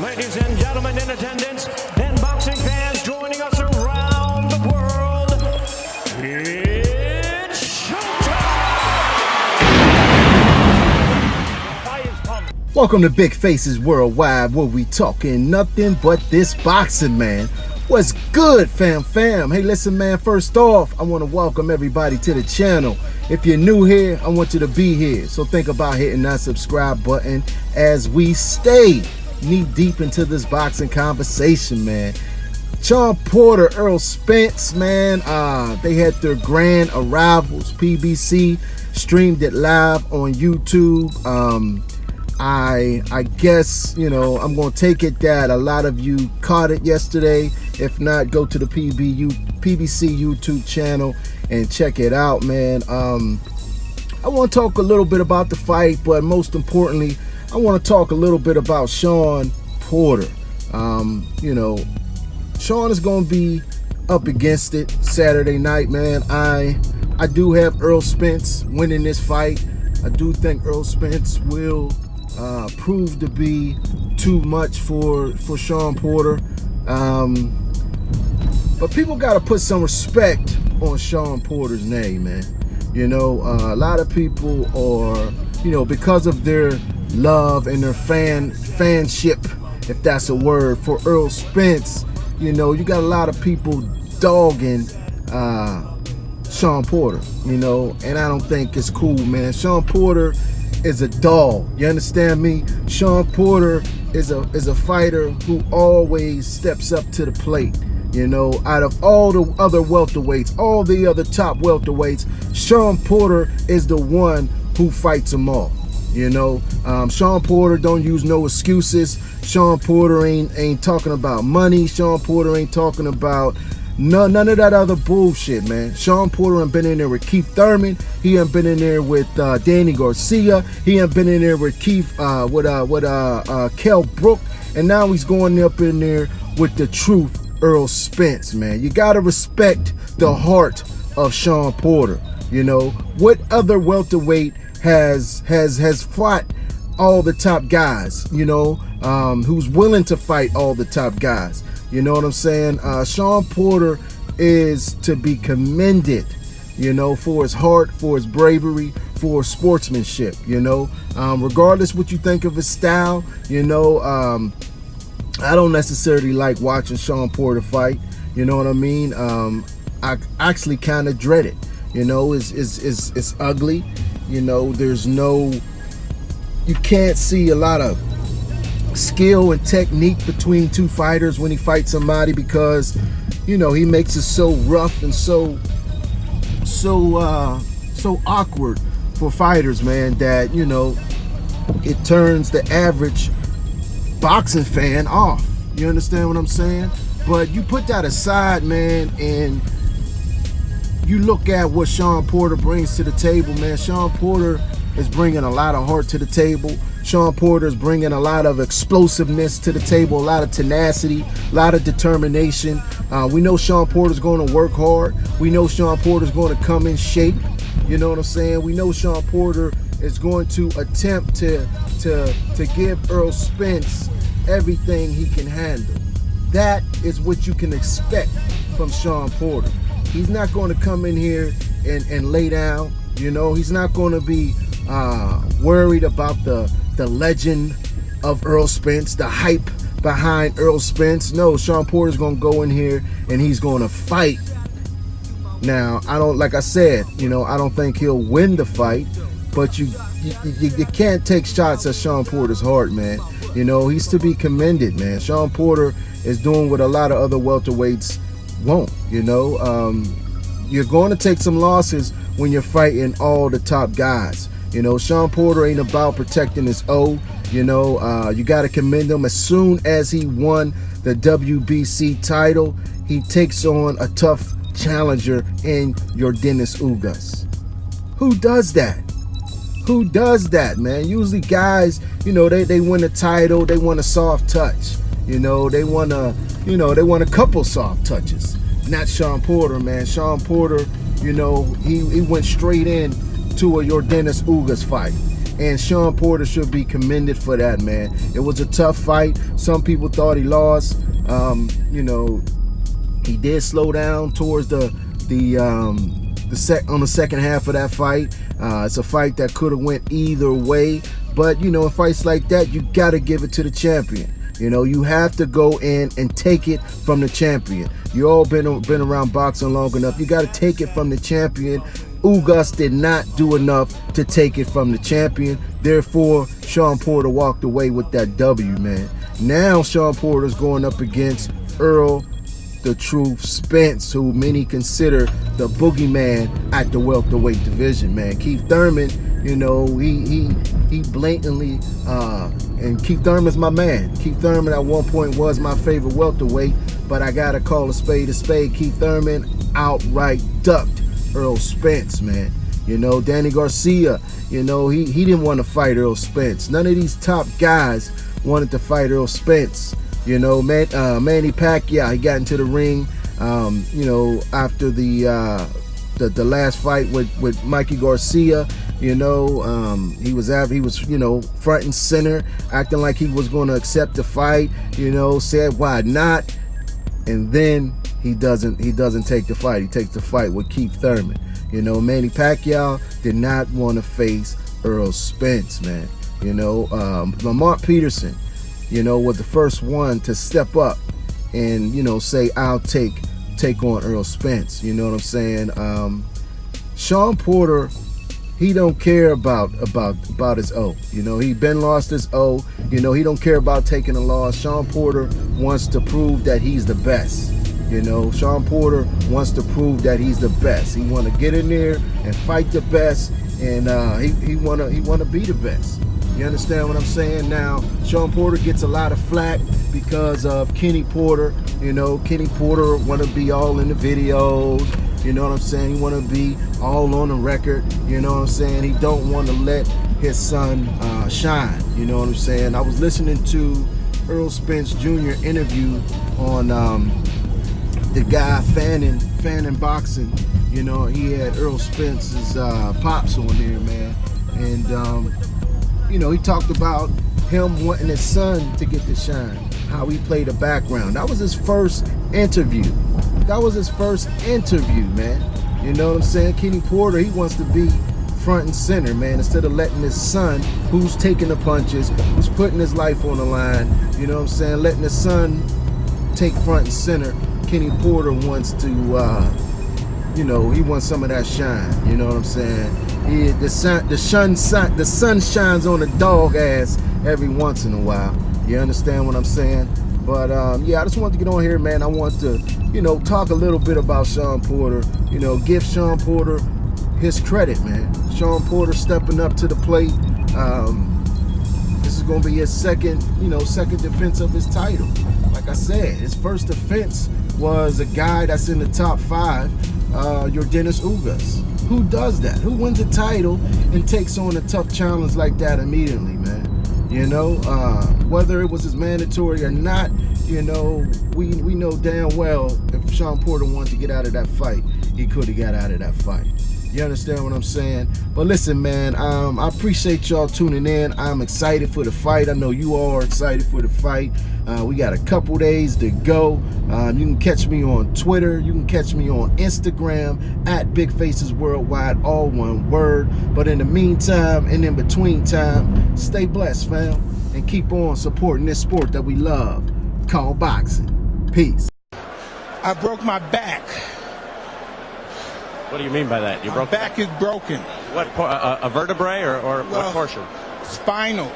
Ladies and gentlemen in attendance and boxing fans joining us around the world, it's showtime! Welcome to Big Faces Worldwide, where we talking nothing but this boxing, man. What's good, fam? Hey, listen, man, first off, I want to welcome everybody to the channel. If you're new here, I want you to be here. So think about hitting that subscribe button as we stay knee deep into this boxing conversation, man. Shawn Porter, Errol Spence, man, they had their grand arrivals. PBC streamed it live on YouTube. I guess, you know, I'm going to take it that a lot of you caught it yesterday. If not, go to the PBC YouTube channel and check it out, man. I want to talk a little bit about the fight, but most importantly, I want to talk a little bit about Shawn Porter. You know, Shawn is going to be up against it Saturday night, man. I do have Errol Spence winning this fight. I do think Errol Spence will prove to be too much for Shawn Porter. But people got to put some respect on Shawn Porter's name, man. You know, a lot of people are, you know, because of their love and their fanship, if that's a word, for Errol Spence, you know, you got a lot of people dogging Shawn Porter, you know, and I don't think it's cool, man. Shawn Porter is a dog, you understand me? Shawn Porter is a fighter who always steps up to the plate. You know, out of all the other welterweights, all the other top welterweights, Shawn Porter is the one who fights them all. You know, Shawn Porter don't use no excuses. Shawn Porter ain't talking about money. Shawn Porter ain't talking about none of that other bullshit, man. Shawn Porter ain't been in there with Keith Thurman. He ain't been in there with Danny Garcia. He ain't been in there with Kell Brook, and now he's going up in there with the truth, Errol Spence, man. You gotta respect the heart of Shawn Porter. You know, what other welterweight has fought all the top guys, you know, who's willing to fight all the top guys? You know what I'm saying? Shawn Porter is to be commended, you know, for his heart, for his bravery, for his sportsmanship, you know. Regardless what you think of his style, you know, I don't necessarily like watching Shawn Porter fight, you know what I mean? I actually kind of dread it, you know. It's ugly, you know. You can't see a lot of skill and technique between two fighters when he fights somebody, because, you know, he makes it so rough and so awkward for fighters, man, that, you know, it turns the average boxing fan off. You understand what I'm saying? But you put that aside, man, and you look at what Shawn Porter brings to the table, man. Shawn Porter is bringing a lot of heart to the table. Shawn Porter is bringing a lot of explosiveness to the table, a lot of tenacity, a lot of determination. We know Shawn Porter's going to work hard. We know Shawn Porter's going to come in shape. You know what I'm saying? We know Shawn Porter is going to attempt to give Errol Spence everything he can handle. That is what you can expect from Shawn Porter. He's not going to come in here and lay down. You know, he's not going to be worried about the legend of Errol Spence, the hype behind Errol Spence. No, Shawn Porter's going to go in here and he's going to fight. Now, like I said, you know, I don't think he'll win the fight, but you can't take shots at Shawn Porter's heart, man. You know, he's to be commended, man. Shawn Porter is doing what a lot of other welterweights won't, you know. You're going to take some losses when you're fighting all the top guys. You know, Shawn Porter ain't about protecting his O. You know, you got to commend him. As soon as he won the WBC title, he takes on a tough challenger in your Dennis Ugas. Who does that? Who does that, man? Usually guys, you know, they win a title, they want a soft touch. You know, they want a couple soft touches. Not Shawn Porter, man. Shawn Porter, you know, he went straight in to a Dennis Ugas fight. And Shawn Porter should be commended for that, man. It was a tough fight. Some people thought he lost. You know, he did slow down towards on the second half of that fight. It's a fight that could have went either way. But, you know, in fights like that, you got to give it to the champion. You know, you have to go in and take it from the champion. You all been around boxing long enough. You got to take it from the champion. Ugas did not do enough to take it from the champion. Therefore, Shawn Porter walked away with that W, man. Now Shawn Porter's going up against Errol the Truth Spence, who many consider the boogeyman at the welterweight division, man. Keith Thurman, you know, he blatantly, and Keith Thurman's my man. Keith Thurman at one point was my favorite welterweight, but I gotta call a spade a spade. Keith Thurman outright ducked Errol Spence, man. You know, Danny Garcia, you know, he didn't want to fight Errol Spence. None of these top guys wanted to fight Errol Spence. You know, Manny Pacquiao, he got into the ring, you know, after the last fight with Mikey Garcia. You know, he was, you know, front and center, acting like he was going to accept the fight. You know, said why not, and then he doesn't take the fight. He takes the fight with Keith Thurman. You know, Manny Pacquiao did not want to face Errol Spence, man. You know, Lamont Peterson, you know, was the first one to step up and, you know, say, I'll take on Errol Spence. You know what I'm saying? Shawn Porter, he don't care about his O. You know, he been lost his O. You know, he don't care about taking a loss. Shawn Porter wants to prove that he's the best. You know, Shawn Porter wants to prove that he's the best. He want to get in there and fight the best, and he wanna be the best. You understand what I'm saying? Now, Shawn Porter gets a lot of flack because of Kenny Porter. You know, Kenny Porter want to be all in the videos. You know what I'm saying? He want to be all on the record. You know what I'm saying? He don't want to let his son shine. You know what I'm saying? I was listening to Errol Spence Jr. interview on the guy fanning boxing. You know, he had Errol Spence's pops on there, man. And you know, he talked about him wanting his son to get the shine, how he played the background. That was his first interview. That was his first interview, man. You know what I'm saying? Kenny Porter, he wants to be front and center, man, instead of letting his son, who's taking the punches, who's putting his life on the line, you know what I'm saying, letting his son take front and center. Kenny Porter wants to, you know, he wants some of that shine. You know what I'm saying? The sun shines on a dog ass every once in a while. You understand what I'm saying? But yeah, I just wanted to get on here, man. I want to, you know, talk a little bit about Shawn Porter. You know, give Shawn Porter his credit, man. Shawn Porter stepping up to the plate. This is going to be his second defense of his title. Like I said, his first defense was a guy that's in the top 5, your Dennis Ugas. Who does that? Who wins a title and takes on a tough challenge like that immediately, man? You know, whether it was as mandatory or not, you know, we know damn well if Shawn Porter wanted to get out of that fight, he could have got out of that fight. You understand what I'm saying? But listen, man, I appreciate y'all tuning in. I'm excited for the fight. I know you all are excited for the fight. We got a couple days to go. You can catch me on Twitter. You can catch me on Instagram at Big Faces Worldwide, all one word. But in the meantime and in between time, stay blessed, fam, and keep on supporting this sport that we love called boxing. Peace. I broke my back. What do you mean by that? You My broke back is broken. what? A vertebrae or Well, what portion? Spinal.